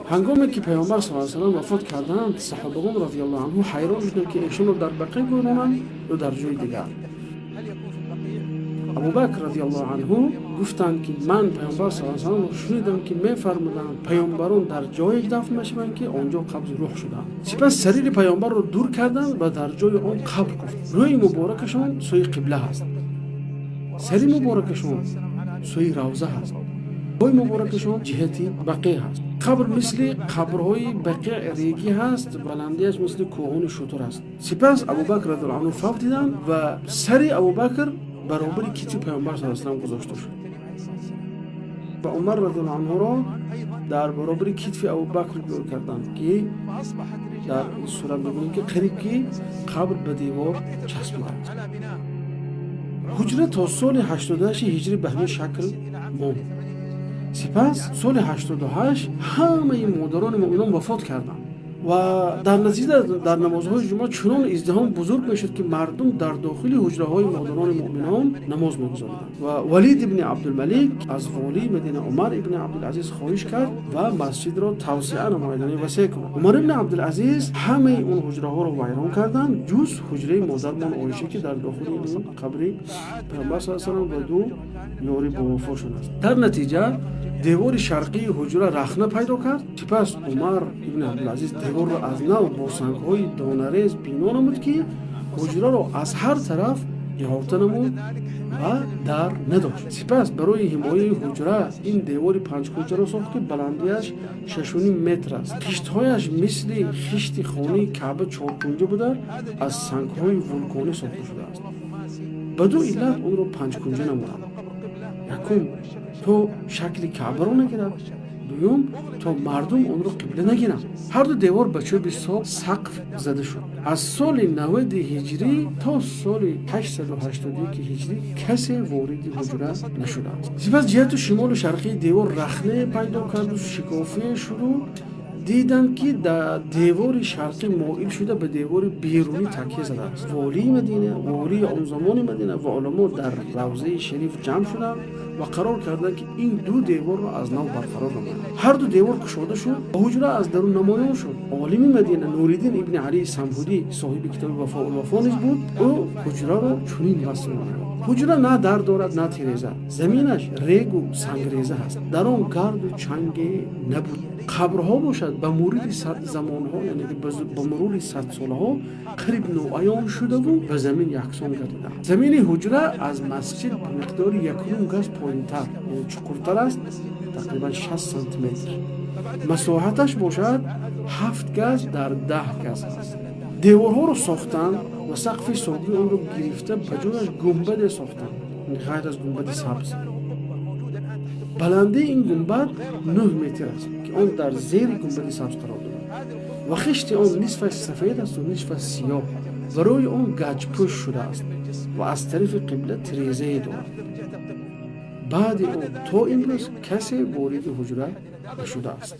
هنگامی که پیامبر صلی الله علیه و وفات کردند صحابگان رضی الله عنهم حیران بودند که ایشون رو در بقیع گذارند یا در جای دیگر. ابوبکر رضی الله عنه گفتند که من پیامبر صلی الله علیه و شنیدم که میفرمودند پیامبران در جای دفن میشوند که آنجا قبض روح شدند. سپس سریر پیامبر رو دور کردند و در جای آن قبر گفت. روی مبارکشون سوی قبله است. سری مبارکشون سوی روضه است. روی مبارکشون جهتی بقیع است. قبر مثل قبرهای بقیع ریگی هست، بلندیش مثل کوهون شتر است. سپس ابوبکر رضی الله عنه فوت دیدند و سری ابوبکر برابر کتف پیامبر صلی الله علیه و گذاشته شد. و عمر رضی الله عنه را در برابر کتف ابوبکر دور کردند که در این صورت ببینید که قریب که قبر به دیوار چسبیده است. حجره تا سال 88 هجری به همین شکل ماند. سپس سال 88 همه مادران مؤمنان وفات کردند و در نتیجه در نمازهای جمعه چنان ازدحام بزرگ میشد که مردم در داخل حجره های مادران مؤمنان نماز میگذاردند و ولید ابن عبدالملک از والی مدینه عمر ابن عبدالعزیز خواهش کرد و مسجد را توسعه نمایید، وسیع کند. عمر ابن عبدالعزیز همه اون حجره ها را ویران کردند جز حجره مادرمان عایشه که در داخل این قبر پیامبر صلی الله علیه و دو یاری با وفا شده است. در نتیجه دیوار شرقی حجره رخنه پیدا کرد. سپس عمر ابن عبدالعزیز دیوار را از نو با سنگ‌های دانه‌ریز بنا نمود که حجره را از هر طرف احاطه نمود و در نداشت. سپس برای حمایت حجره این دیوار 5 کوچه را ساخت که بلندیش 6.5 متر است. خشت‌هایش مثل خشت خانه کعبه 4 کنجه بوده، از سنگ‌های ولکانی ساخته شده است. بدو علت اون را 5 کنجه نمودند. یکم تو شکل کعبه را نگیرد، دوم تا مردم اون رو قبله نگیرند. هر دو دیوار به چوب ساق سقف زده شد. از سال 90 هجری تا سال 881 هجری کسی وارد حجره نشده است. سپس جهت شمال و شرقی دیوار رخنه پیدا کرد و شکافی شد و دیدند که در دیوار شرقی مائل شده به دیوار بیرونی تکیه زده است. والی مدینه، والی آن زمان مدینه و علما در روضه شریف جمع شدند و قرار کردند که این دو دیوار را از نو برقرار نمایند. هر دو دیوار گشاده شد و حجره از درون نمایان شد. عالم مدینه نوریدین ابن علی صمودی صاحب کتاب وفا الوفا نیز بود. او حجره را چنین وصف نمود: حجره نه در دارد نه تیریزه، زمینش ریگ و سنگریزه است، در آن گرد و چنگ نبود. قبرها باشد به مرور صد زمانها، یعنی به مرور 100 سالها قریب نوعیان شده و به زمین یکسان گردیده. زمین حجره از مسجد به مقدار 1 گز پایینتر، یعنی چقورتر است، تقریبا 60 سانتی متر. مساحتش باشد 7 گز در 10 گز است. دیوارها رو ساختند و سقف ساقی اون رو گرفته به جایش گنبد ساختند، غیر از گنبد سبز. بلندی این گنبد 9 متر است که آن در زیر گنبد سبز قرار دارد و خشت آن نصفش سفید است و نصفش سیاه و روی آن گچ پوش شده است و از طرف قبله تریزه دارد. بعد او تا امروز کسی وارد حجره نشده است.